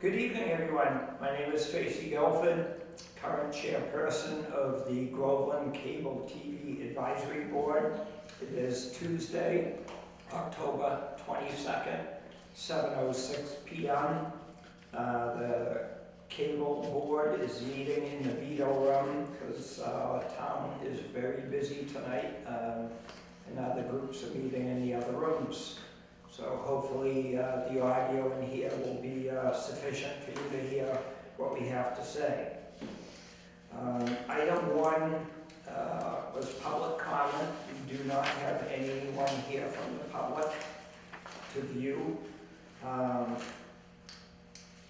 Good evening, everyone. My name is Tracy Guilford, current chairperson of the Groveland Cable TV Advisory Board. It is Tuesday, October 22nd, 7:06 p.m. The cable board is meeting in the Vito room because our town is very busy tonight, and other groups are meeting in the other rooms. So hopefully the audio in here will be sufficient for you to hear what we have to say. Item 1 was public comment. We do not have anyone here from the public to view.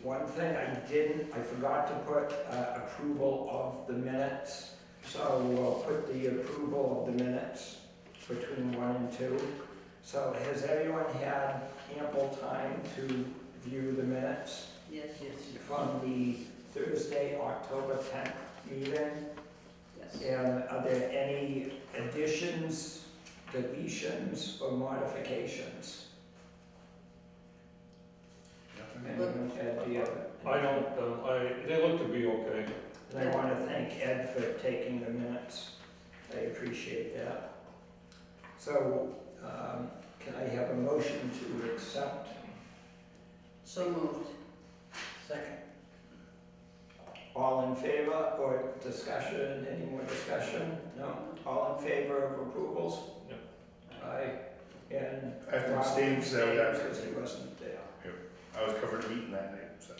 One thing I forgot to put approval of the minutes. So we'll put the approval of the minutes between 1 and 2. So has everyone had ample time to view the minutes? Yes. From the Thursday, October 10th meeting? Yes. And are there any additions, deletions, or modifications? Anyone, Ed, do you have? I don't, they look to be okay. And I want to thank Ed for taking the minutes. I appreciate that. So, can I have a motion to accept? So moved. Second. All in favor or discussion? Any more discussion? No? All in favor of approvals? Yep. Aye. And I have to abstain because I was absent. because he wasn't there. I was covered a meeting that night, so.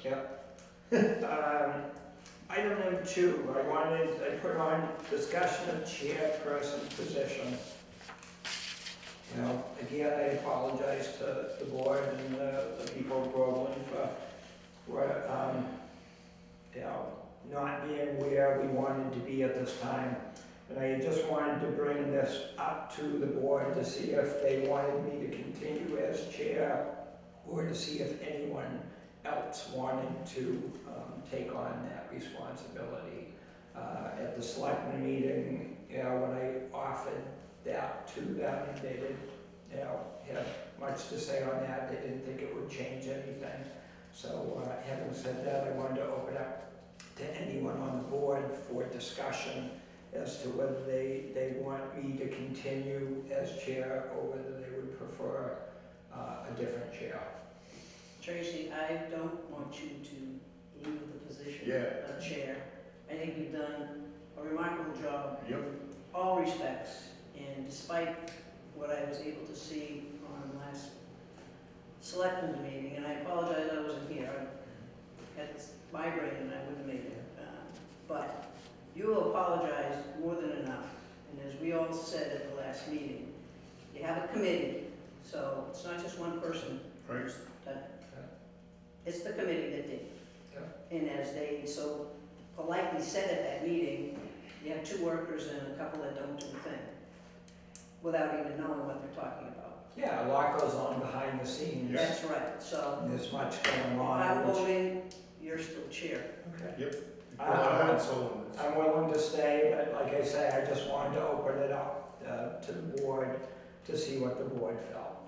Item number 2, I put on discussion of chairperson position. You know, again, I apologize to the board and the people of Groveland for not being where we wanted to be at this time. And I just wanted to bring this up to the board to see if they wanted me to continue as chair or to see if anyone else wanted to take on that responsibility. At the selectmen meeting, when I offered that to them, they didn't have much to say on that. They didn't think it would change anything. So having said that, I wanted to open up to anyone on the board for discussion as to whether they want me to continue as chair or whether they would prefer a different chair. Tracy, I don't want you to leave the position Yeah. of chair. I think you've done a remarkable job Yep. in all respects. And despite what I was able to see on last selectmen's meeting, and I apologize I wasn't here. I had migraine and I wouldn't have made it. But you apologized more than enough. And as we all said at the last meeting, you have a committee, so it's not just one person. Right. It's the committee that did. Yeah. And as they so politely said at that meeting, you have 2 workers and a couple that don't do a thing, without even knowing what they're talking about. Yeah, a lot goes on behind the scenes. Yeah. That's right, so There's much going if on. I'm which- voting, you're still chair. Okay. Put a lot of heart and soul in this. I'm willing to stay, but like I say, I just wanted to open it up to the board to see what the board felt.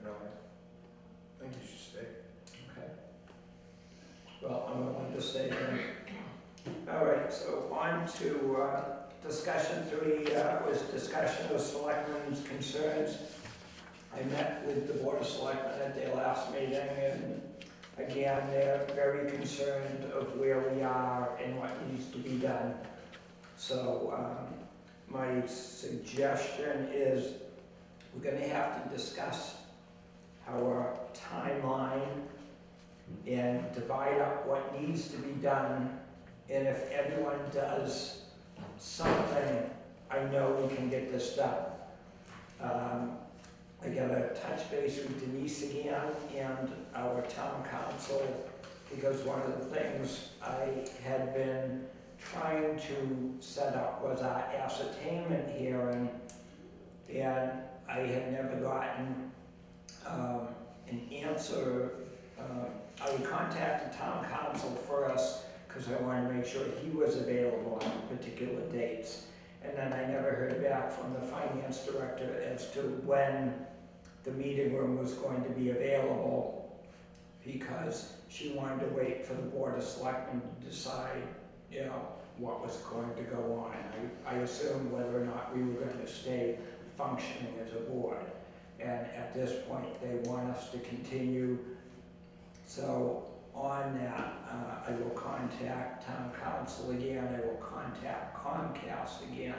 No, I think you should stay. Okay. Well, I'm willing to stay then. All right, so on to discussion 3 was discussion of selectmen's concerns. I met with the Board of Selectmen at their last meeting, and again, they're very concerned of where we are and what needs to be done. So my suggestion is we're going to have to discuss our timeline and divide up what needs to be done. And if everyone does something, I know we can get this done. I got to touch base with Denise again and our town council, because one of the things I had been trying to set up was our ascertainment hearing, and I had never gotten an answer. I would contact the town council first because I wanted to make sure he was available on particular dates. And then I never heard back from the finance director as to when the meeting room was going to be available, because she wanted to wait for the Board of Selectmen to decide, you know, what was going to go on. I assumed whether or not we were going to stay functioning as a board. And at this point, they want us to continue. So on that, I will contact Town Council again, I will contact Comcast again,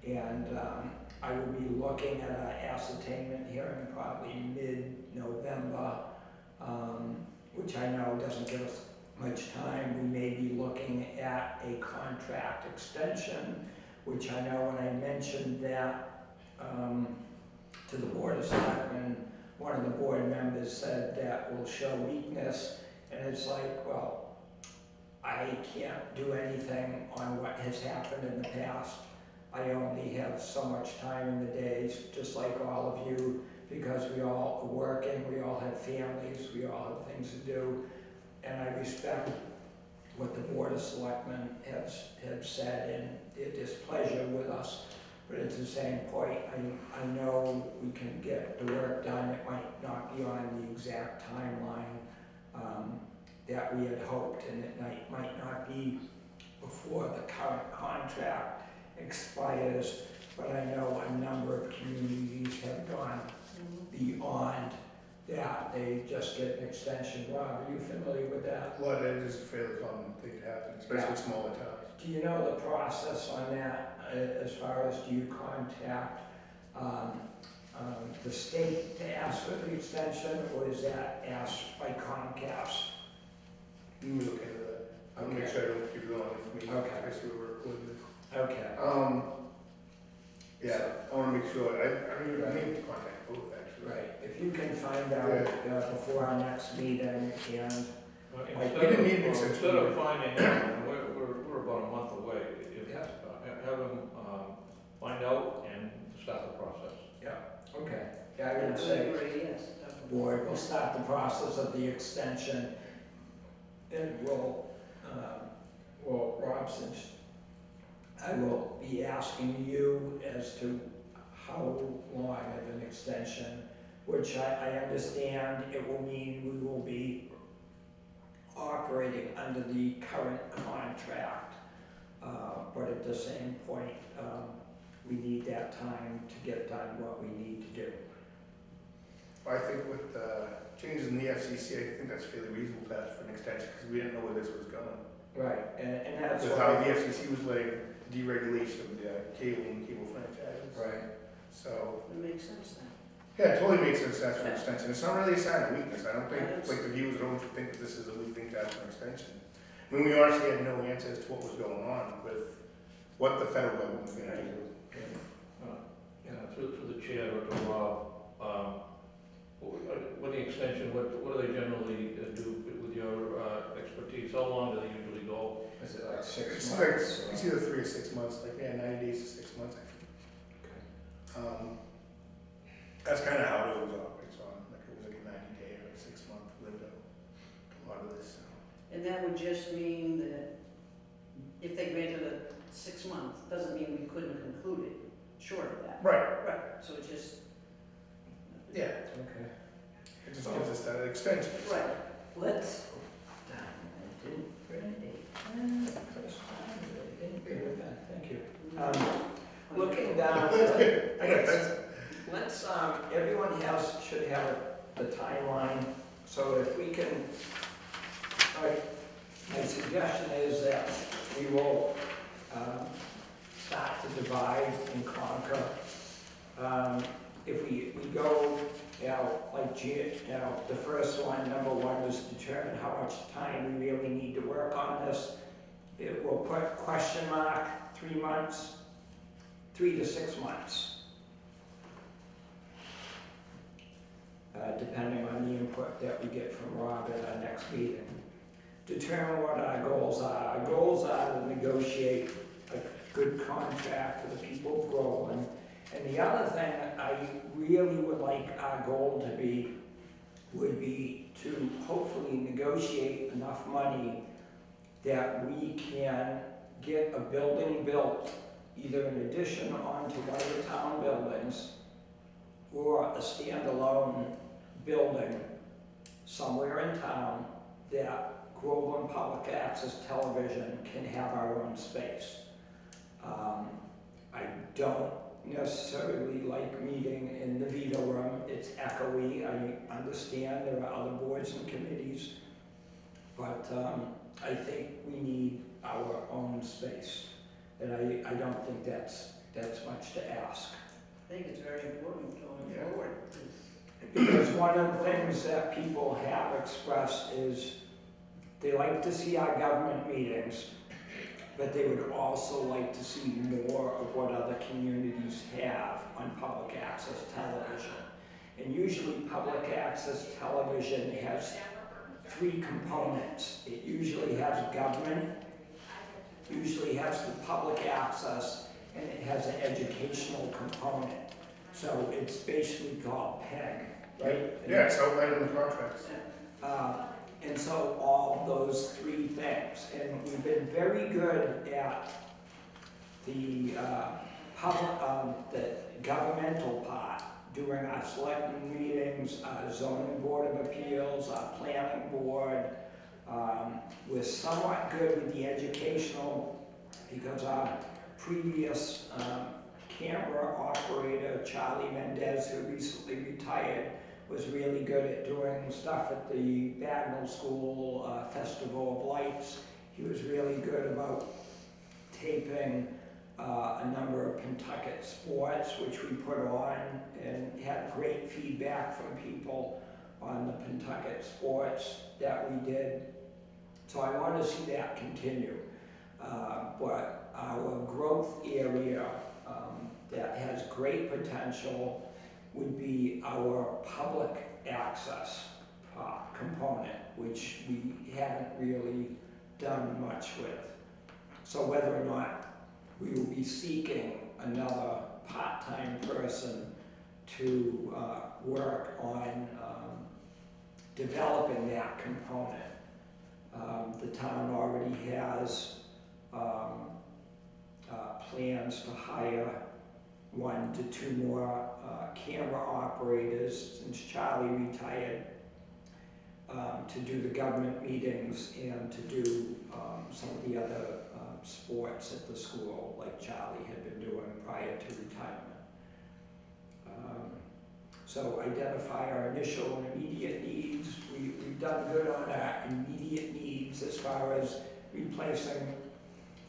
and I will be looking at an ascertainment hearing probably mid-November, which I know doesn't give us much time. We may be looking at a contract extension, which I know when I mentioned that to the Board of Selectmen, one of the board members said that will show weakness, and it's like, well, I can't do anything on what has happened in the past. I only have so much time in the days, just like all of you, because we all are working, we all have families, we all have things to do, and I respect what the Board of Selectmen have said and their displeasure with us. But at the same point, I know we can get the work done. It might not be on the exact timeline that we had hoped, and it might not be before the current contract expires, but I know a number of communities have gone beyond that. They just get an extension. Rob, are you familiar with that? Well, it is a fairly common thing to happen, especially smaller towns. Do you know the process on that, as far as do you contact the state to ask for the extension, or is that asked by Comcast? You can look into that. I'll make Okay. sure I don't give you the wrong information. Okay. I see what we're recording this. Okay, Yeah, I wanna make sure, I need to contact both actually. right. If you can find out before our next meeting, and Instead of finding out, we're about a month away. If, Yeah. have them find out and start the process. okay. Yeah, I I would would say, agree, yes. board will start the process of the extension, and we'll, well, Rob, since I will be asking you as to how long of an extension, which I understand it will mean we will be operating under the current contract, but at the same point, we need that time to get done what we need to do. I think with changes in the FCC, I think that's fairly reasonable to ask for an extension, because we didn't know where this was going. Right, and that's With how why. the FCC was letting deregulation of the cable and cable franchises. Right. So, It makes sense then. yeah, it totally makes sense to ask for an extension. It's not really a sign of weakness. I don't think, Right. like, the viewers don't think that this is a weak thing to ask for an extension. I mean, we honestly had no answer as to what was going on with what the federal government was gonna do. Through the chair or to Rob, with the extension, what do they generally do with your expertise? How long do they usually go? Is it like 6 It's like, months? it's either 3 or 6 months, like, yeah, 90 days to 6 months, I think. That's kind of how it always operates on, like, it was like a 90-day or a 6-month window, a lot of this. And that would just mean that if they granted it 6 months, doesn't mean we couldn't conclude it short of that. Right, Right, so it just. yeah, Okay. it just gives us that extension. Right. Let's, I didn't really, first time, really didn't do that, thank you. Looking down, let's, everyone should have the timeline, so if we can, my suggestion is that we will, start to divide and conquer. If we go, like, the first one, number one was determine how much time we really need to work on this. It will put question mark, 3 months, 3 to 6 months. Depending on the input that we get from Rob at our next meeting. Determine what our goals are. Our goals are to negotiate a good contract for the people of Groveland. And the other thing I really would like our goal to be, would be to hopefully negotiate enough money that we can get a building built, either in addition onto one of the town buildings, or a standalone building somewhere in town that Groveland Public Access Television can have our own space. I don't necessarily like meeting in the Vito room. It's echoey. I understand there are other boards and committees, but I think we need our own space. And I don't think that's much to ask. I think it's very important going Yeah. forward. Because one of the things that people have expressed is they like to see our government meetings, but they would also like to see more of what other communities have on public access television. And usually public access television has three components. It usually has government, usually has the public access, and it has an educational component. So it's basically called PEG, right? Yeah, it's outlined in the contracts. And so all those three things, and we've been very good at the the governmental part, during our selectmen meetings, our zoning board of appeals, our planning board. We're somewhat good with the educational because our previous camera operator, Charlie Mendez, who recently retired, was really good at doing stuff at the Bagnell School Festival of Lights. He was really good about taping a number of Pentucket sports, which we put on, and had great feedback from people on the Pentucket sports that we did. So I want to see that continue. But our growth area that has great potential would be our public access component, which we haven't really done much with. So whether or not we will be seeking another part-time person to work on developing that component. The town already has plans to hire 1 to 2 more camera operators since Charlie retired, to do the government meetings and to do some of the other sports at the school like Charlie had been doing prior to retirement. So identify our initial and immediate needs. We've done good on our immediate needs as far as replacing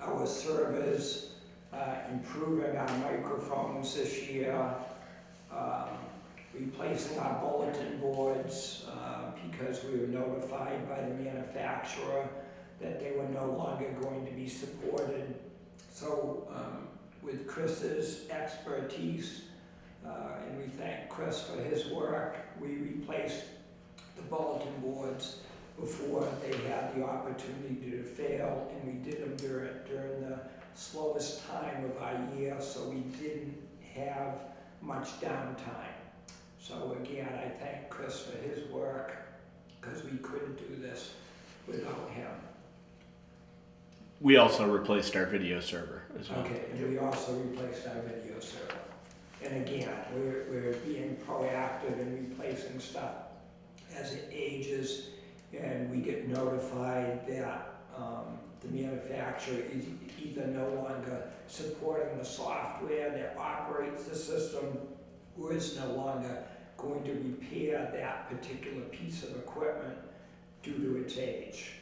our servers, improving our microphones this year, replacing our bulletin boards because we were notified by the manufacturer that they were no longer going to be supported. So with Chris's expertise, and we thank Chris for his work, we replaced the bulletin boards before they had the opportunity to fail, and we did them during the slowest time of our year, so we didn't have much downtime. So again, I thank Chris for his work, because we couldn't do this without him. We also replaced our video server as well. Okay, and we also replaced our video server. And again, we're being proactive in replacing stuff as it ages, and we get notified that the manufacturer is either no longer supporting the software that operates the system, or is no longer going to repair that particular piece of equipment due to its age.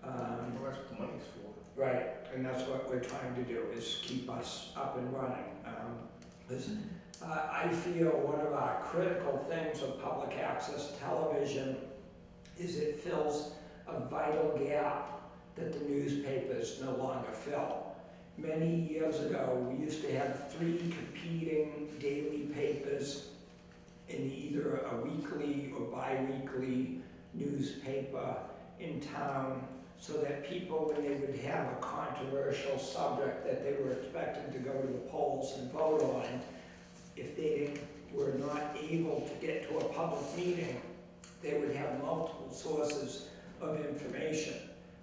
Well, that's what the money's for. Right, and that's what we're trying to do, is keep us up and running. I feel one of our critical things of public access television is it fills a vital gap that the newspapers no longer fill. Many years ago, we used to have 3 competing daily papers in either a weekly or bi-weekly newspaper in town, so that people, when they would have a controversial subject that they were expected to go to the polls and vote on, if they were not able to get to a public meeting, they would have multiple sources of information.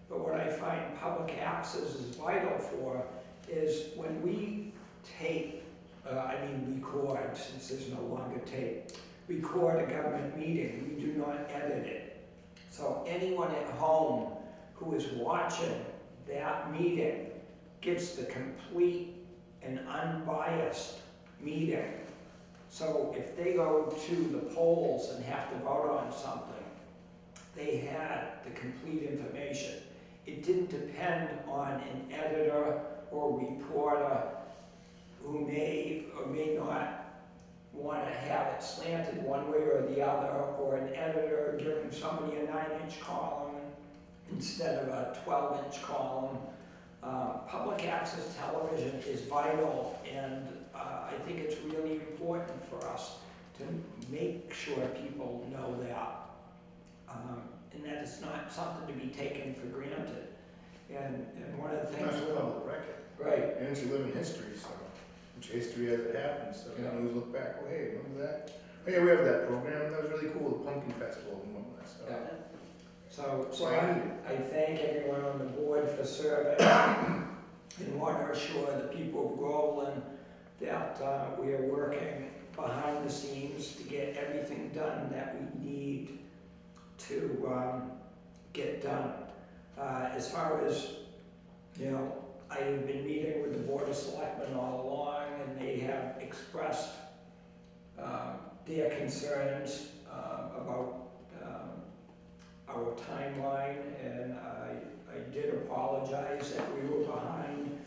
But what I find public access is vital for is when we tape, record, since there's no longer tape, record a government meeting, we do not edit it. So anyone at home who is watching that meeting gets the complete and unbiased meeting. So if they go to the polls and have to vote on something, they had the complete information. It didn't depend on an editor or reporter who may or may not want to have it slanted one way or the other, or an editor giving somebody a 9-inch column instead of a 12-inch column. Public access television is vital, and I think it's really important for us to make sure people know that. And that it's not something to be taken for granted. And one of the things... That's public record. Right. And it's a living history, so, it's history as it happens, so you Yeah. can always look back, oh, hey, remember that? Oh, yeah, we have that program, that was really cool, the Pumpkin Festival, remember that stuff. Yeah. So So I need I thank everyone on the board for serving and want to assure the people of Groveland that we are working behind the scenes to get everything done that we need to get done. As far as, you know, I have been meeting with the Board of Selectmen all along, and they have expressed their concerns about our timeline, and I did apologize that we were behind,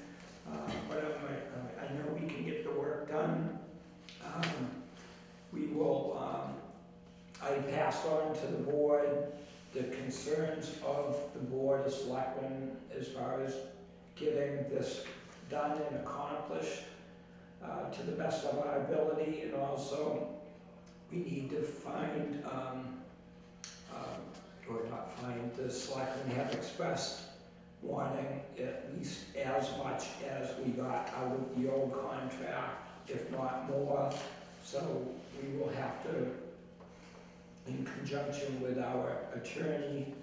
but I know we can get the work done. We will, I passed on to the board the concerns of the Board of Selectmen as far as getting this done and accomplished to the best of our ability, and also we need to find, or not find, the selectmen have expressed wanting at least as much as we got out of the old contract, if not more. So we will have to, in conjunction with our attorney,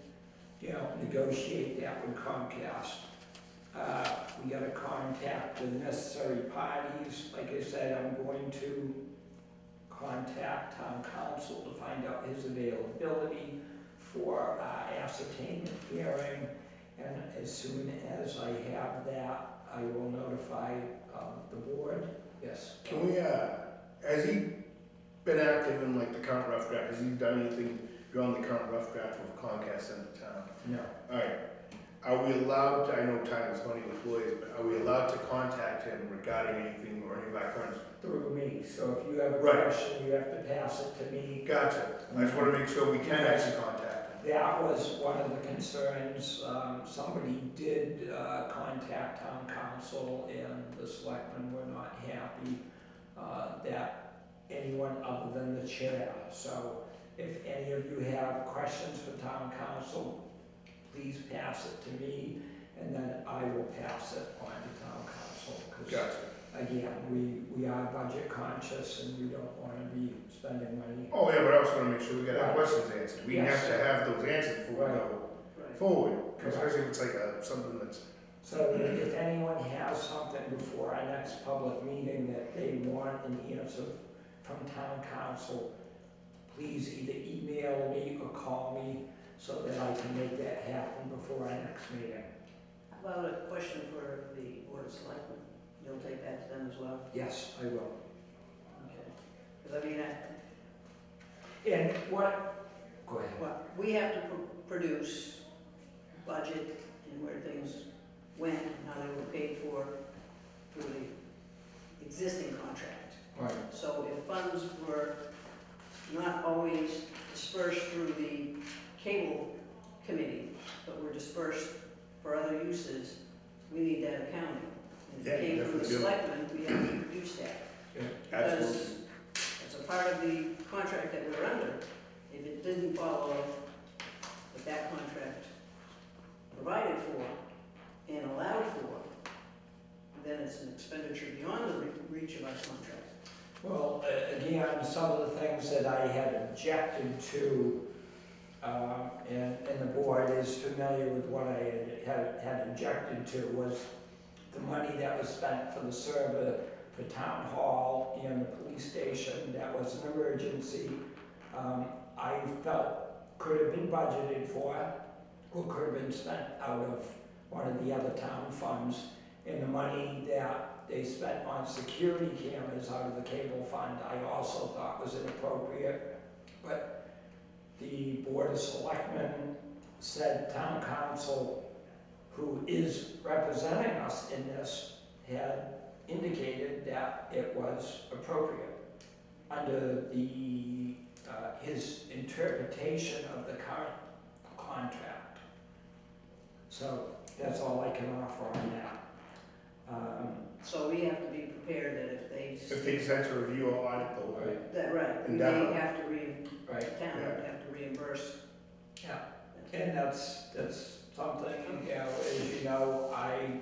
you know, negotiate that with Comcast. We gotta contact the necessary parties. Like I said, I'm going to contact town council to find out his availability for ascertainment hearing, and as soon as I have that, I will notify the board. Yes. Can we, has he been active in like the current rough draft? Has he done anything beyond the current rough draft with Comcast in the town? No. Alright, are we allowed to, I know time is money with employees, but are we allowed to contact him regarding anything or any of our current? Through me, so if you have a Right. question, you have to pass it to me. Gotcha, I just wanna make sure we can actually contact him. That was one of the concerns. Somebody did contact town council, and the selectmen were not happy that anyone other than the chair. So if any of you have questions for town council, please pass it to me, and then I will pass it on to town council. 'Cause Gotcha. again, we are budget conscious, and we don't want to be spending money. Oh, yeah, but I also wanna make sure we got our Right. questions answered. We Yes. have to have those answered before we Right. go Right. forward, especially if it's like something that's, So if anyone has something before our next public meeting that they want an answer from town council, please either email me or call me so that I can make that happen before our next meeting. How about a question for the Board of Selectmen? You'll take that to them as well? Yes, I will. Okay. Because I mean, And what, go ahead. well, we have to produce budget and where things went and how they were paid for through the existing contract. Right. So if funds were not always dispersed through the cable committee, but were dispersed for other uses, we need that accounting. And if Yeah, it came from the definitely do. selectmen, we have to produce that. absolutely. Because as a part of the contract that we're under, if it didn't follow what that contract provided for and allowed for, then it's an expenditure beyond the reach of our contract. Well, again, some of the things that I had objected to, and the board is familiar with what I had objected to, was the money that was spent for the server for town hall and the police station. That was an emergency. I felt could have been budgeted for, or could have been spent out of one of the other town funds. And the money that they spent on security cameras out of the cable fund, I also thought was inappropriate. But the Board of Selectmen said town council, who is representing us in this, had indicated that it was appropriate under the, his interpretation of the current contract. So that's all I can offer on that. So we have to be prepared that If they decide to review or audit though, right? that, right, we And may that- have to Right. town would have to reimburse. Yeah, and that's something, you know, as you know, I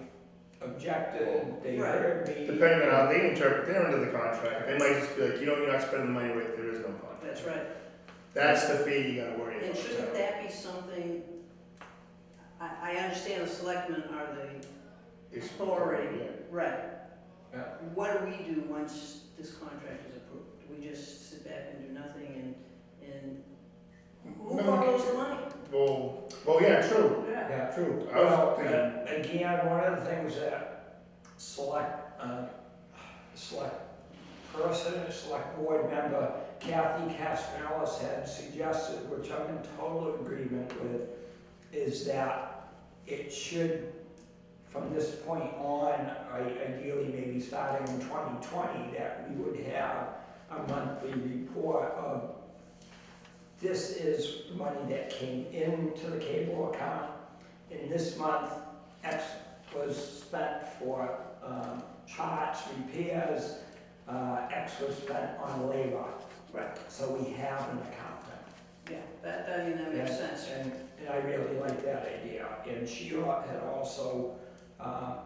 objected, they Right. heard me. Depending on how they interpret, they're under the contract, they might just be like, you know, you're not spending the money right, there is no contract. That's right. That's the fee you gotta worry And about. shouldn't that be something, I understand the selectmen are the, It's- authority. yeah. right. Yeah. What do we do once this contract is approved? Do we just sit back and do nothing and who No, follows the money? Well, yeah, true, Yeah. true. I Well, was thinking, again, one of the things that select board member Kathy Castellalis had suggested, which I'm in total agreement with, is that it should, from this point on, ideally maybe starting in 2020, that we would have a monthly report of this is money that came into the cable account. In this month, X was spent for parts, repairs, X was spent on labor. Right. So we have an account. Yeah, that makes sense. And I really like that idea. And she had also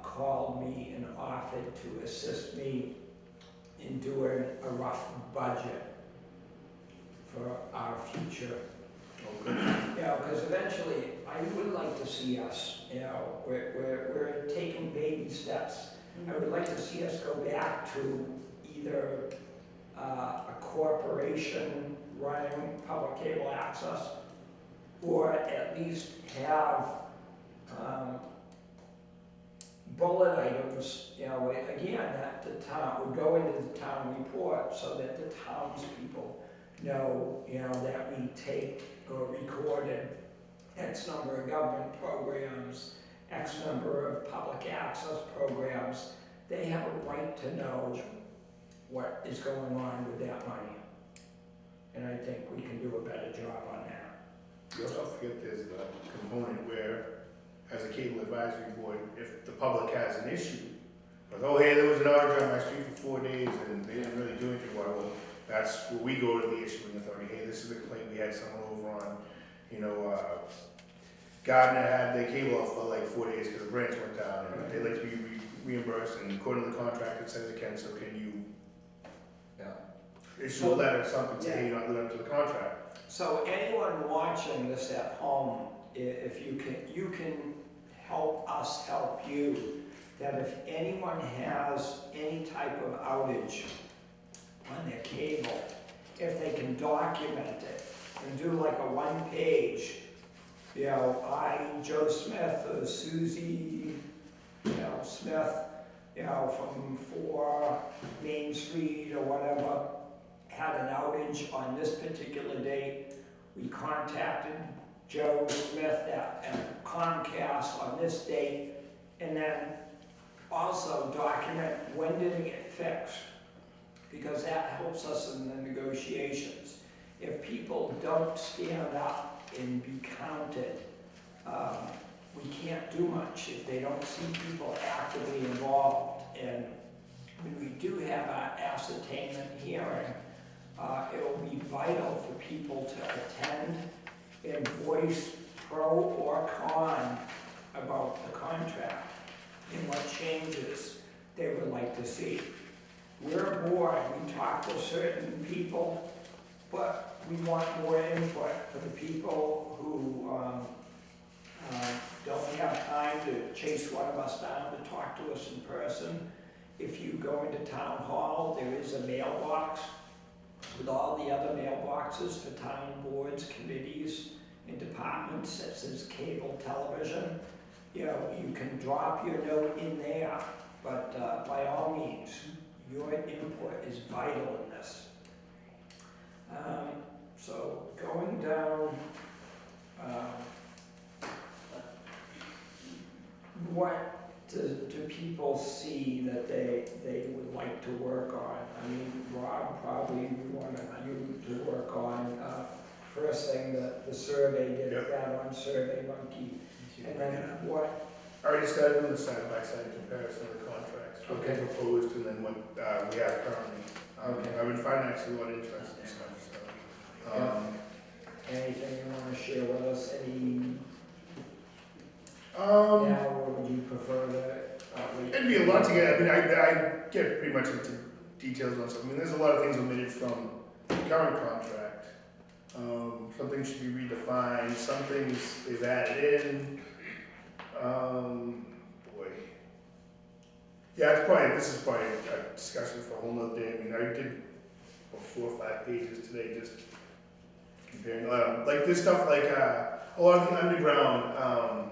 called me and offered to assist me in doing a rough budget for our future. oh, good. You know, because eventually, I would like to see us, you know, we're taking baby steps. I would like to see us go back to either a corporation running public cable access, or at least have bullet items, you know, again, that the town would go into the town report so that the townspeople know, you know, that we take or recorded X number of government programs, X number of public access programs. They have a right to know what is going on with that money. And I think we can do a better job on that. You also forget there's the component where, as a cable advisory board, if the public has an issue, like, oh, hey, there was an outage on my street for 4 days and they didn't really do anything, well, that's where we go to the issuing authority. Hey, this is a complaint we had someone over on, you know, Gardner had their cable off for like 4 days because the branch went down, and they'd like to be reimbursed, and according to the contract, it says it can, so can you issue a letter or something, say, hey, you're not living up to the contract. So anyone watching this at home, if you can help us help you, that if anyone has any type of outage on their cable, if they can document it and do like a 1-page, you know, Joe Smith, or Susie, you know, Smith, you know, from 4 Main Street or whatever, had an outage on this particular date. We contacted Joe Smith at Comcast on this date, and then also document when did it get fixed, because that helps us in the negotiations. If people don't stand up and be counted, we can't do much if they don't see people actively involved. And when we do have our ascertainment hearing, it will be vital for people to attend and voice pro or con about the contract and what changes they would like to see. We're a board, we talk to certain people, but we want more input for the people who don't have time to chase one of us down to talk to us in person. If you go into town hall, there is a mailbox with all the other mailboxes for town boards, committees, in departments such as cable television, you know, you can drop your note in there, but by all means, your input is vital in this. So going down, what do people see that they would like to work on? I mean, Rob, probably we want you to work on, first thing, the survey, get Yep. that on Survey Monkey. And then what, I already started doing the side-by-side comparison of the contracts, what they Okay. proposed and then what we have currently. Okay. I've been finding actually a lot of interesting stuff, so. anything you wanna share with us, any, Um, now, or would you prefer that? it'd be a lot to get, I mean, I get pretty much into details on stuff. I mean, there's a lot of things omitted from the current contract. Some things should be redefined, some things they've added in. Boy. Yeah, this is probably a discussion for a whole nother day. I mean, I did 4 or 5 pages today just comparing, like this stuff like, a lot of the underground,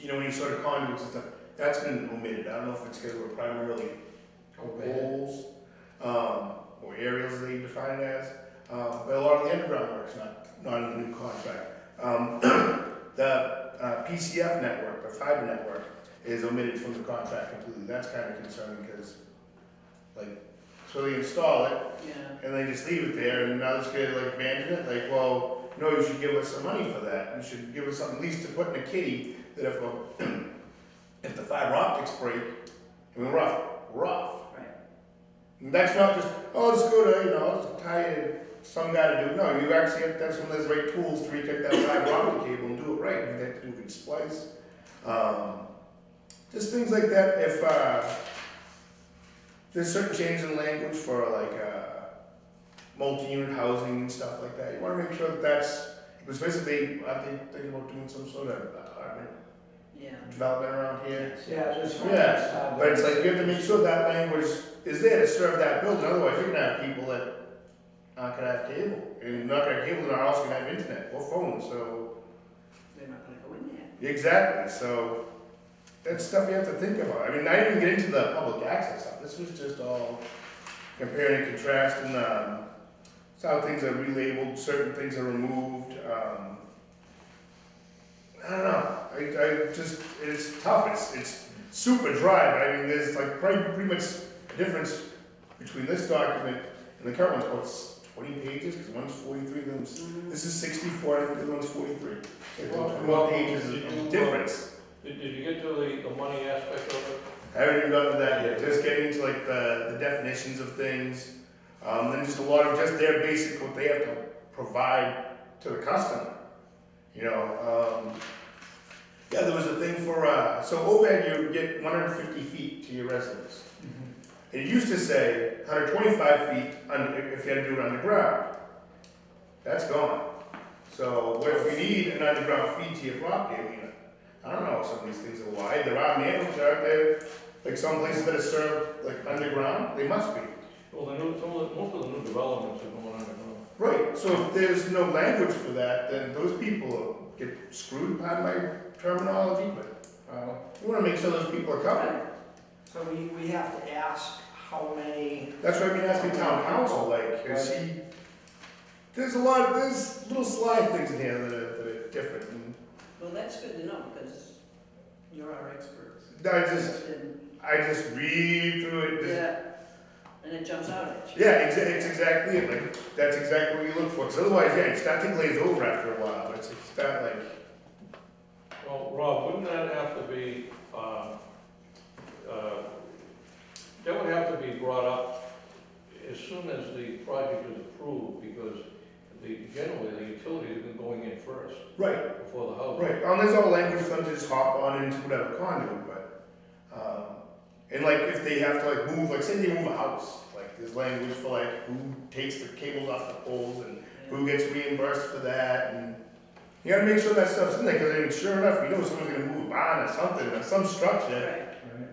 you know, when you sort of conduits and stuff, that's been omitted. I don't know if it's because we're primarily poles, or areas they define it as. But a lot of the underground work's not in the new contract. The PCF network, the fiber network, is omitted from the contract completely. That's kind of concerning because, like, so they install it Yeah, and they just leave it there and now it's gonna like abandon it. Like, well, no, you should give us some money for that. You should give us something at least to put in a kitty that if the fiber optics break, I mean, rough. right. And that's not just, oh, let's go to, you know, I'll just hire some guy to do it. No, you actually have, that's when there's right tools to reconnect that fiber optic cable and do it right. You have to do good splice. Just things like that. If there's certain changes in language for like multi-unit housing and stuff like that, you want to make sure that that's, because basically, I think thinking about doing some sort of apartment Yeah. development around here. Yeah, there's. Yeah, but it's like you have to make sure that language is there to serve that building, otherwise you're gonna have people that aren't gonna have cable, and not gonna have cable, and are also gonna have internet or phone, so. They're not gonna go in there. Exactly, so that's stuff you have to think about. I mean, I didn't even get into the public access stuff, this was just all comparing and contrasting, how things are relabeled, certain things are removed, I don't know, I just, it's tough, it's super dry, but I mean, there's like pretty much a difference between this document and the current one's, what's 20 pages, because one's 43, this is 64, I think the other one's 43. Like 21 pages of difference. Did you get to the money aspect of it? I haven't even gotten to that yet, just getting into like the definitions of things, then just a lot of just their basic, what they have to provide to the customer. You know, yeah, there was a thing for, so overhead you get 150 feet to your residence. And it used to say 125 feet if you had to do it underground. That's gone. So what if you need an underground feed to your property? I mean, I don't know if some of these things are wide. There are manuals, aren't there? Like some places that are served like underground, they must be. Well, most of the new developments are going underground. Right, so if there's no language for that, then those people get screwed, pardon my terminology, but you wanna make sure those people are covered. So we have to ask how many, That's what I've been asking town council, like, there's little sly things in here that are different, and Well, that's good to know, because you're our expert. And- I just read through it, Yeah, and it jumps out at you. yeah, it's exactly it, like, that's exactly what you look for, because otherwise, yeah, you start to glaze over after a while, it's not like, Well, Rob, wouldn't that have to be, that would have to be brought up as soon as the project is approved, because generally the utilities have been going in first right, before the house. right, there's all language for them to just hop on into whatever conduit, but, and like, if they have to like move, like, say they move a house, like, there's language for like, who takes the cables off the poles, and who gets reimbursed for that, and you gotta make sure that stuff's in there, because I mean, sure enough, you know someone's gonna move a barn or something, or some structure. Right.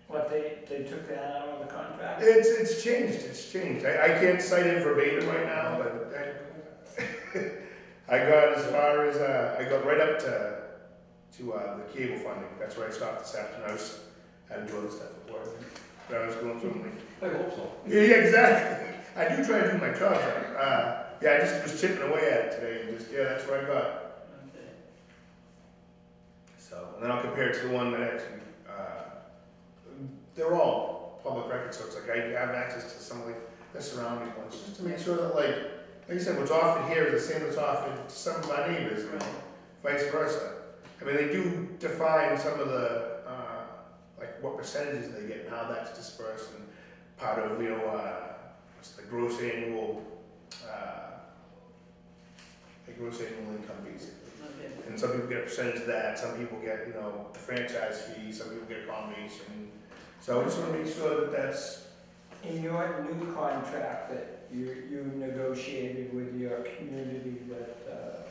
what they took that out of the contract? It's changed. I can't cite it verbatim right now, but I got as far as, I got right up to the cable funding. That's where I stopped this afternoon. I had to do other stuff at work. But I was going through them like, I hope so. yeah, exactly. I do try to do my job right. Yeah, I just was chipping away at it today and just, yeah, that's what I got. Okay. So, and then I'll compare it to the one that actually, they're all public records, so it's like I have access to some of the surrounding ones, just to make sure that like you said, what's offered here is the same as offered to some of my neighbors, and vice versa. I mean, they do define some of the, like what percentages they get and how that's dispersed, and part of, you know, what's the gross annual income basically. Okay. And some people get a percentage of that, some people get, you know, the franchise fee, some people get a combination. So I just wanna make sure that that's, In your new contract that you negotiated with your community that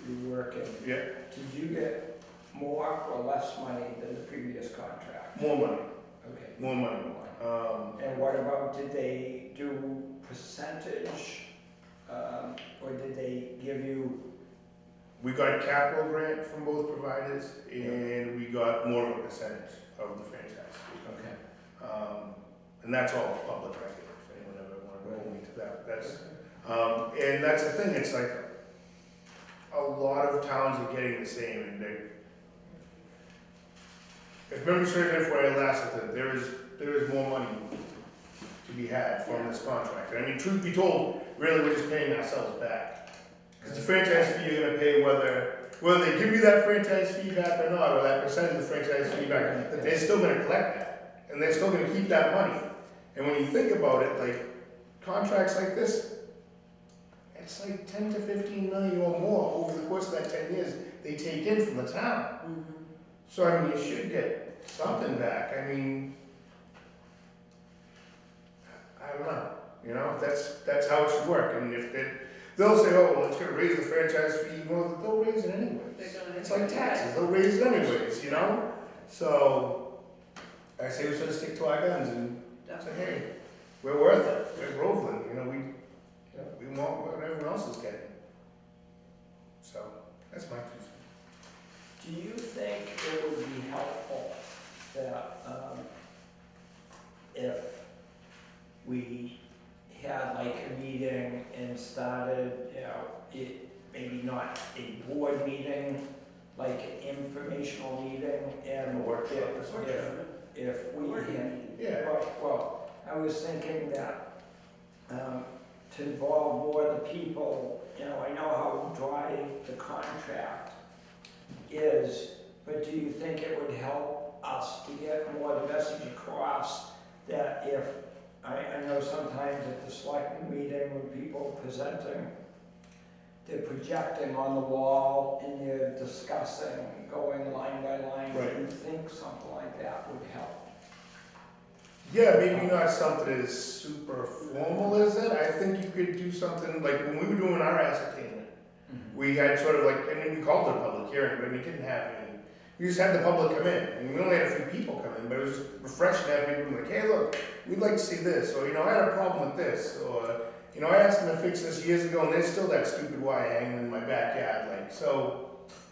you work in, yeah, did you get more or less money than the previous contract? more money, Okay. more money. And what about, did they do percentage, or did they give you? We got a capital grant from both providers, and we got more of a percentage of the franchise fee. Okay. And that's all public record, if anyone ever wanted to hold me to that. That's, and that's the thing, it's like, a lot of towns are getting the same, and they, if memory serves me where I last said, there is more money to be had from this contract. I mean, truth be told, really, we're just paying ourselves back. Because the franchise fee you're gonna pay whether they give you that franchise fee back or not, or that percentage of the franchise fee back, that they're still gonna collect that, and they're still gonna keep that money. And when you think about it, like, contracts like this, it's like 10 to 15 million or more over the course of that 10 years they take in from the town. Mhm. So, I mean, you should get something back. I mean, I don't know, you know, that's how it should work. And if they'll say, oh, well, it's gonna raise the franchise fee, well, they'll raise it anyways. They're gonna- It's like taxes, they'll raise it anyways, you know? So, I say we should stick to our guns and say, hey, we're worth it, we're Groveland, you know, we want what everyone else is getting. So, that's my 2 cents. Do you think it would be helpful that, if we had like a meeting and started, you know, it, maybe not a board meeting, like an informational meeting, and A workshop or something. if we had, Yeah, well, I was thinking that, to involve more of the people, you know, I know how dry the contract is, but do you think it would help us to get more of the message across that if, I know sometimes at the selectmen meeting when people are presenting, they're projecting on the wall and they're discussing, going line by line. Right. Do you think something like that would help? yeah, maybe not something as super formal as that. I think you could do something, like when we were doing our ascertainment, we had sort of like, I mean, we called it a public hearing, but we didn't have any, we just had the public come in, and we only had a few people come in, but it was refreshing to have people be like, hey, look, we'd like to see this, or, you know, I had a problem with this, or, you know, I asked them to fix this years ago, and there's still that stupid wire hanging in my backyard, like, so.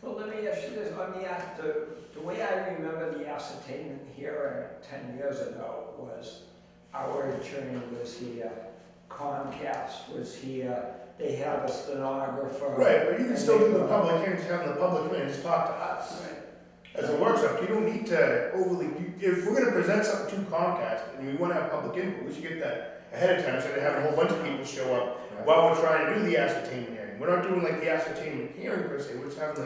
Well, let me ask you this, on the way I remember the ascertainment hearing 10 years ago was our attorney was here, Comcast was here, they had a stenographer. Right, but you can and still they do the were- public hearing, just have the public come in, just talk to us. Right. As a workshop, you don't need to overly, if we're gonna present something to Comcast and we wanna have public input, we should get that ahead of time, so they have a whole bunch of people show up while we're trying to do the ascertainment hearing. We're not doing like the ascertainment hearing per se, we're just having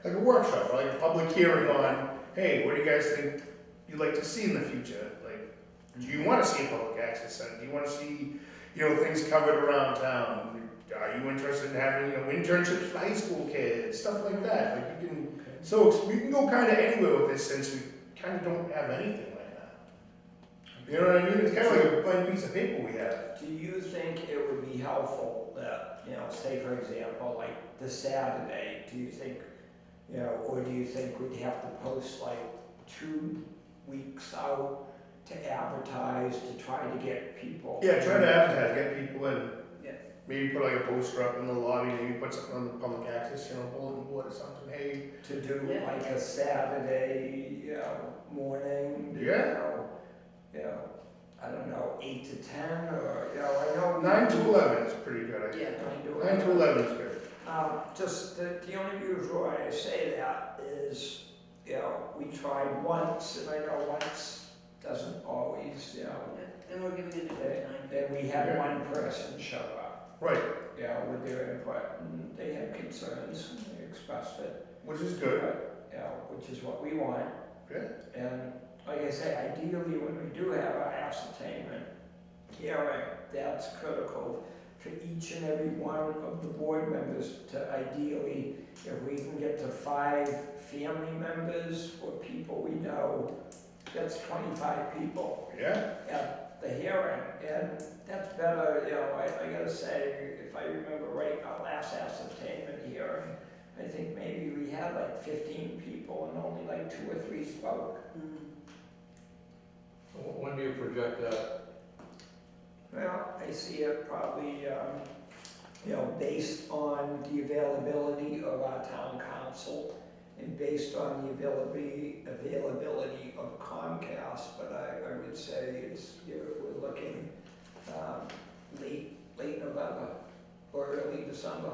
like a workshop, or like a public hearing on, hey, what do you guys think you'd like to see in the future? Like, do you wanna see a public access center? Do you wanna see, you know, things covered around town? Are you interested in having, you know, internships for high school kids, stuff like that? Like you can, so we can go kind of anywhere with this since we kind of don't have anything right now. You know what I mean? It's kind of like a blank piece of paper we have. Do you think it would be helpful that, you know, say for example, like the Saturday, do you think, you know, or do you think we'd have to post like 2 weeks out to advertise, to try to get people? Yeah, try to advertise, get people in. Yeah. Maybe put like a poster up in the lobby, maybe put something on the public access, bulletin board or something, hey, To do Yeah. like a Saturday, morning, Yeah. I don't know, 8 to 10, or, I know. 9 to 11 is pretty good, I think. Yeah. 9 to 11 is good. Just the only reason why I say that is, we tried once, and I know once doesn't always, Yeah, and we're giving it a good time. and we had Yeah. one person show up, Right, with their input, and they had concerns, and they expressed it. which is good. Which is what we want. Yeah. And like I say, ideally, when we do have our ascertainment hearing, that's critical for each and every one of the board members to ideally, if we can get to 5 family members or people we know, that's 25 people Yeah, at the hearing, and that's better, I gotta say, if I remember right, our last ascertainment hearing, I think maybe we had like 15 people and only like 2 or 3 spoke. Mm. When do you project that? Well, I see it probably, based on the availability of our town council and based on the availability of Comcast, but I would say we're looking late November or early December.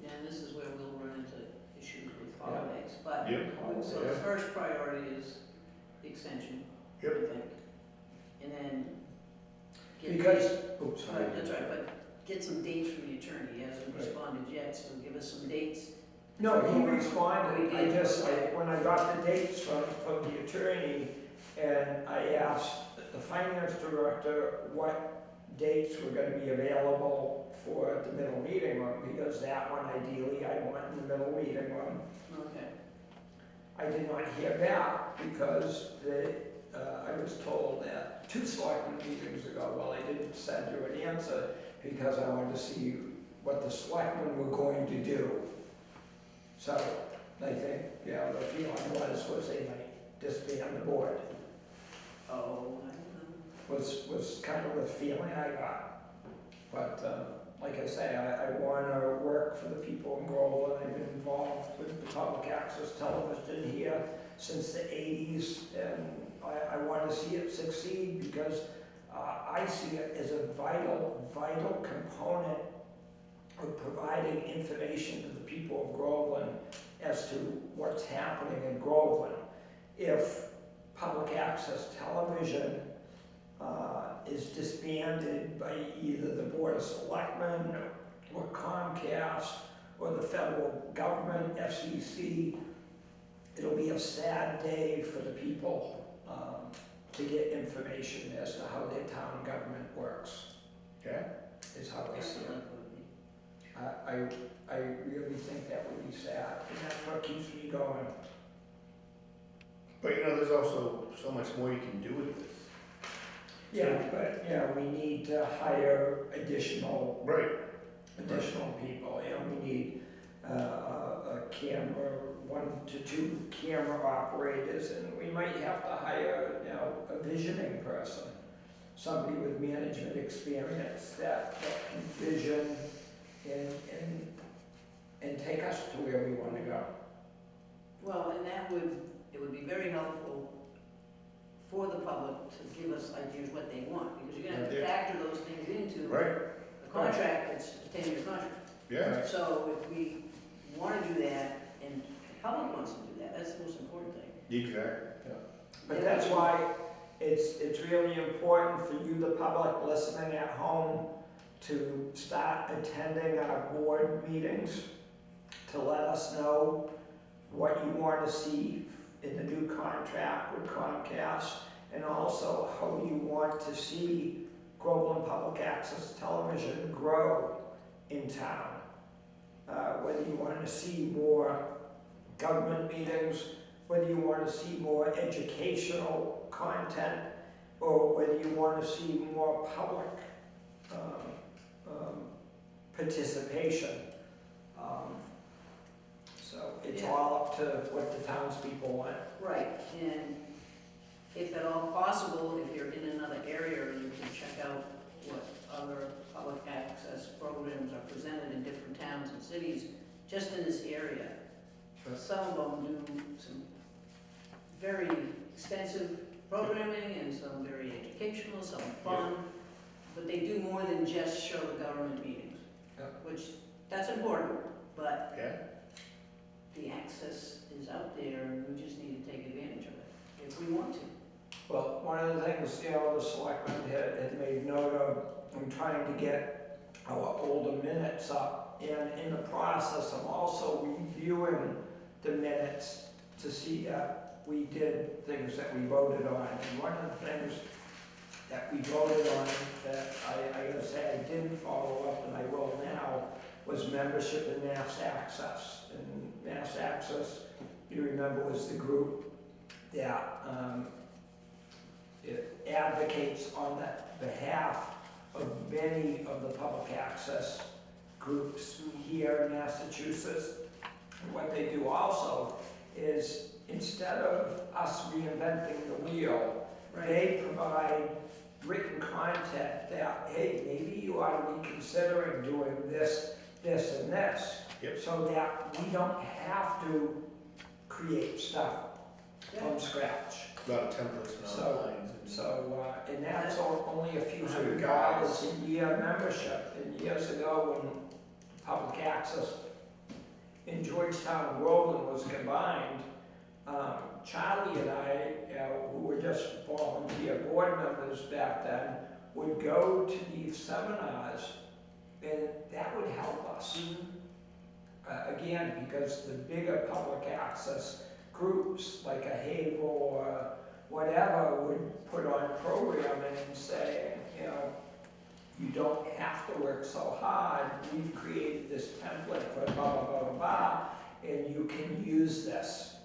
Yeah, and this is where we'll run into issues with holidays, but, yep, so the first priority is the extension, I Yep. think. And then get Because, dates- oops, sorry. That's right, but get some dates from the attorney, he hasn't Right. responded yet, so give us some dates. No, he responded, We I did. just, when I got the dates from the attorney, and I asked the finance director what dates were gonna be available for the middle meeting room, because that one ideally I want in the middle meeting room. Okay. I did not hear back because I was told that 2 selectmen meetings ago, well, I didn't send you an answer because I wanted to see what the selectmen were going to do. So, I think, the feeling was they might disband the board, Oh, I don't know. was kind of the feeling I got. But, like I say, I wanna work for the people in Groveland. I've been involved with the public access television here since the 80s, and I wanna see it succeed because I see it as a vital component of providing information to the people of Groveland as to what's happening in Groveland. If public access television is disbanded by either the Board of Selectmen or Comcast or the federal government, FCC, it'll be a sad day for the people to get information as to how their town government works, yeah. is how I see it. Excellent. I really think that would be sad, and that's what keeps me going. But there's also so much more you can do with this. Yeah, but, we need to hire additional Right, people, we need a camera, 1 to 2 camera operators, and we might have to hire, a visioning person, somebody with management experience that can vision and take us to where we wanna go. Well, and it would be very helpful for the public to give us ideas what they want, because you're gonna have to Yeah. factor those things into right, a contract that's a 10-year contract. yeah, So if we wanna do that, and the public wants to do that, that's the most important thing. exactly. But that's why it's really important for you, the public listening at home, to start attending our board meetings, to let us know what you want to see in the new contract with Comcast, and also how you want to see Groveland Public Access Television grow in town. Whether you want to see more government meetings, whether you want to see more educational content, or whether you want to see more public participation. So it's Yeah. all up to what the townspeople want. Right, and if at all possible, if you're in another area, you can check out what other public access programs are presented in different towns and cities, just in this area. Some of them do some very extensive programming and some very educational, some fun, but they do more than just show the government meetings, Yeah. which, that's important, but Yeah, the access is out there and we just need to take advantage of it if we want to. Well, one of the things, the selectmen had made note of, I'm trying to get our older minutes up, and in the process, I'm also reviewing the minutes to see that we did things that we voted on. And one of the things that we voted on that I gotta say I didn't follow up, and I will now, was membership in Mass Access. And Mass Access, you remember, was the group that it advocates on the behalf of many of the public access groups here in Massachusetts. And what they do also is, instead of us reinventing the wheel, they provide written content that, hey, maybe you ought to be considering doing this, this, and this. Yep. So that we don't have to create stuff from scratch. a lot of templates and So- outlines. And that's only a few Those are $100 guides. a year membership. And years ago, when public access in Georgetown and Groveland was combined, Charlie and I, who were just volunteer board members back then, would go to these seminars, and that would help us. Again, because the bigger public access groups, like a Havel or whatever, would put on programming and say, you don't have to work so hard. We've created this template for blah, blah, blah, blah, blah, and you can use this.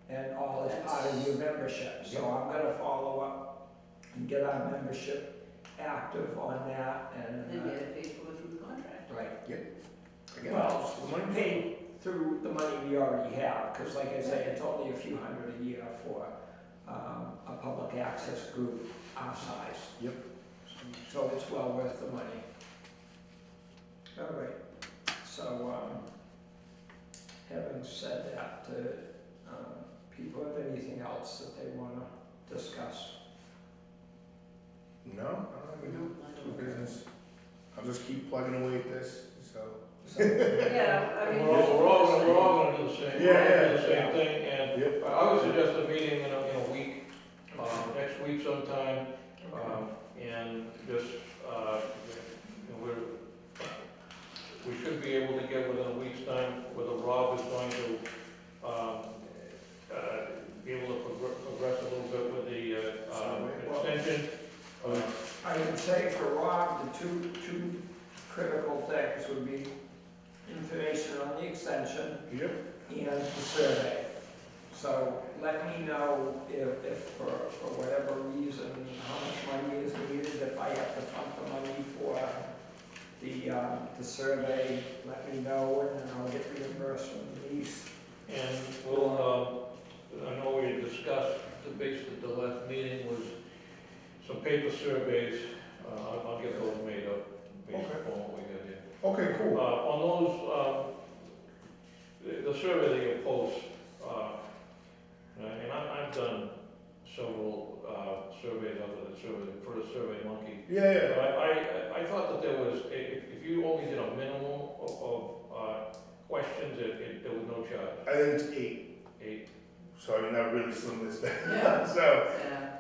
And all as part of your membership. So I'm gonna follow up and get our membership active on that And and, get it paid for through the contract. right. Again, Well, the money. paid through the money we already have, because like I say, it's only a few hundred a year for a public access group our size. Yep. So it's well worth the money. All right, so, having said that, people have anything else that they wanna discuss? No, I don't have any I two don't- business. I'll just keep plugging away at this, so. So, Yeah, I mean. We're all gonna do the same, Yeah, yeah, do the same thing, and Yep. I would suggest a meeting in a week, next week sometime, and just, we should be able to get within a week's time, whether Rob is going to, be able to progress a little bit with the, extension. I would say for Rob, the two critical things would be information on the extension Yep. and the survey. So let me know if for whatever reason, how much money is needed, if I have to pump the money for the survey, let me know, and then I'll get reimbursed from the lease. And we'll, I know we had discussed, basically the last meeting was some paper surveys, I'll get those made up based Okay. upon what we got here. Okay, cool. On those, the survey that you post, and I've done several surveys other than for the Survey Monkey. Yeah, yeah. But I thought that there was, if you only did a minimum of questions, there was no charge. I think it's 8, 8. so I mean, that really slimmed this down. Yeah. So,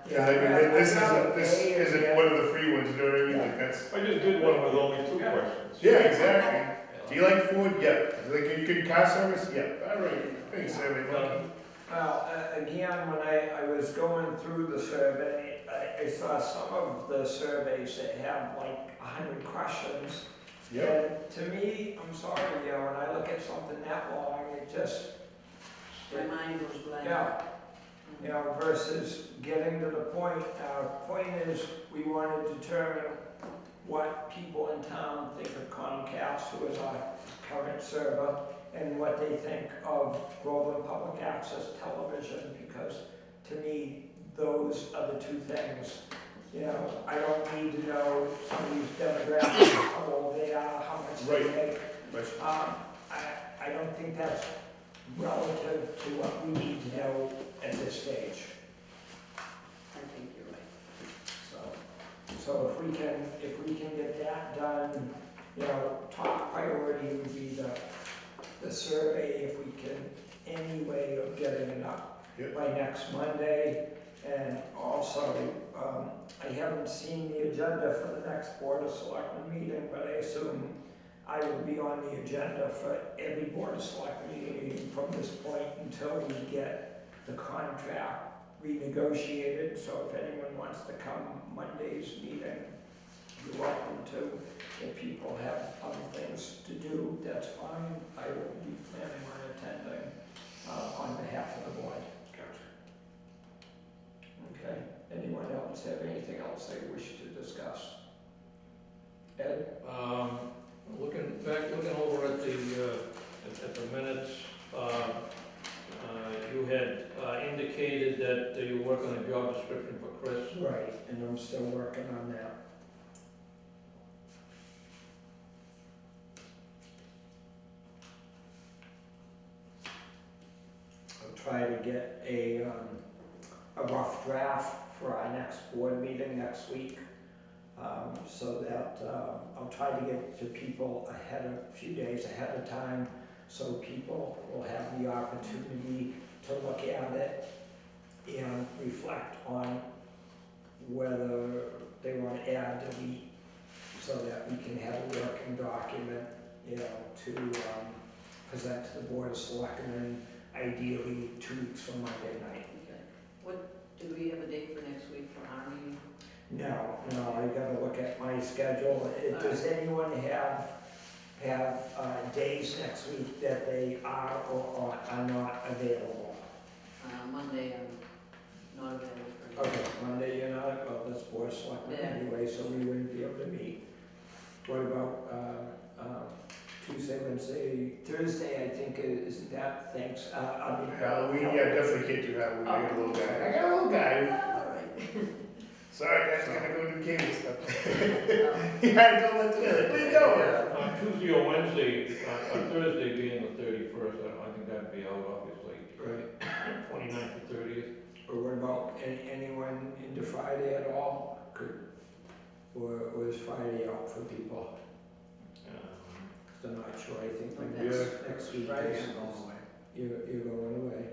Yeah. because I mean, this isn't one of the free ones, you know what I mean? Like, that's, I just did one with only 2 Yeah. questions. yeah, exactly. Do you like food? Yep. Like, you can car service? Yep. All right. Thanks, Survey Monkey. Well, again, when I was going through the survey, I saw some of the surveys that have like 100 questions. Yep. And to me, I'm sorry, when I look at something that long, it just, My mind goes blank. yeah, versus getting to the point. Our point is, we want to determine what people in town think of Comcast, who is our current server, and what they think of Groveland Public Access Television, because to me, those are the two things. You know, I don't need to know somebody's demographics, how old they are, how much they Right. make. But I don't think that's relative to what we need to know at this stage. I think you're right. So if we can get that done, you know, top priority would be the survey, if we can, any way of getting it up Yep. by next Monday. And also, I haven't seen the agenda for the next Board of Selectmen meeting, but I assume I will be on the agenda for every Board of Selectmen meeting from this point until we get the contract renegotiated. So if anyone wants to come Monday's meeting, you're welcome to. If people have other things to do, that's fine. I will be planning on attending on behalf of the board. Gotcha. Okay, anyone else have anything else they wish to discuss? Ed? Looking over at the minutes, you had indicated that you work on a job description for Chris. Right, and I'm still working on that. I'll try to get a rough draft for our next board meeting next week. So that I'll try to get it to people a few days ahead of time, so people will have the opportunity to look at it and reflect on whether they want to add, delete, so that we can have a working document, you know, to present to the Board of Selectmen, ideally 2 weeks from Monday night. Okay. Do we have a date for next week for our meeting? No, I gotta look at my schedule. Does anyone have days next week that they are or are not available? Monday, I'm not available for. Okay, Monday you're not, well, that's Board of Selectmen Yeah. anyway, so we wouldn't be able to meet. What about Tuesday, Wednesday, Thursday, I think, isn't that, thanks, I mean. Halloween, yeah, definitely can't do Halloween. I got a little guy. I got a little guy. All right. Sorry, guys, gotta go do cable stuff. Yeah, don't let today. Where you going? Tuesday or Wednesday, Thursday being the 31st, I think that'd be out, obviously. Right. 29th to 30th. Or what about anyone into Friday at all? Or is Friday out for people? I'm not sure, I think my next week Friday, is, I'm going away. you're going away.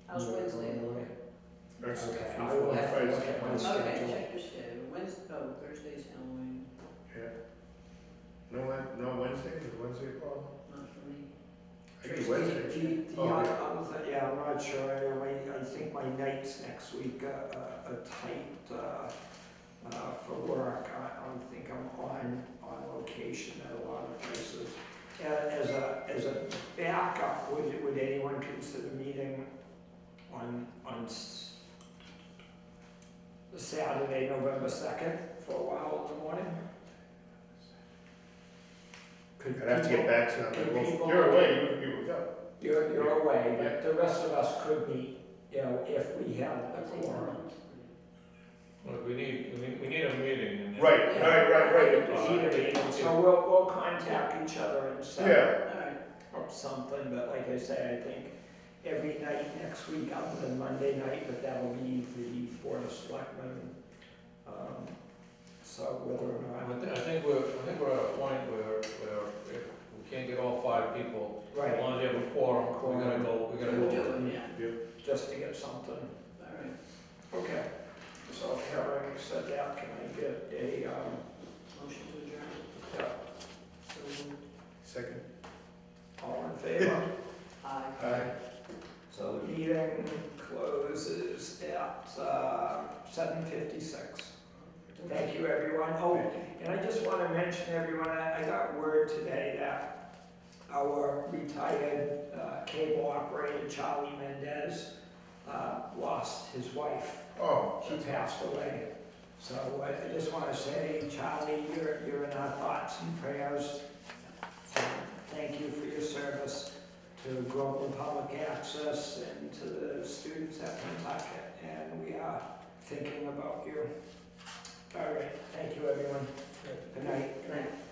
How's You're Wednesday? going away. That's Okay, free I for will have to Friday. look at my Okay, schedule. check your schedule. Thursday's Halloween, Yeah. No Wednesday? Is Wednesday a problem? not for me. I do Wednesday. The other thing, yeah, I'm not sure, I think my nights next week are tight for work. I think I'm on location at a lot of places. As a backup, would anyone consider meeting on Saturday, November 2nd, for a while in the morning? Could I'd have to get people- back to could you. Well, people- you're away, you wouldn't be able to go. You're away, but the rest of us could meet, you know, if we had a Wednesday's quorum. Halloween. Look, we need a meeting. and- Right. We need a meeting, so we'll contact each other and set Yeah. All right, up something, but like I say, I think every night next week, other than Monday night, but that will be the Board of Selectmen. So whether or not, I think we're at a point where if we can't get all 5 people, as right, long as they have a quorum, we gotta go. we'll do it, yeah. just to get something. All right. Okay, so having said that, can I get a, Motion to adjourn. yeah, So moved. Second. all in favor? Aye. Aye. So the meeting closes at 7:56. Thank you, everyone. Oh, and I just want to mention, everyone, I got word today that our retired cable operator, Charlie Mendez, lost his wife. Oh, She passed away. So I just want to say, Charlie, you're in our thoughts and prayers. Thank you for your service to Groveland Public Access and to the students at Pentucket, and we are thinking about you. All right, thank you, everyone. Good night. Good night.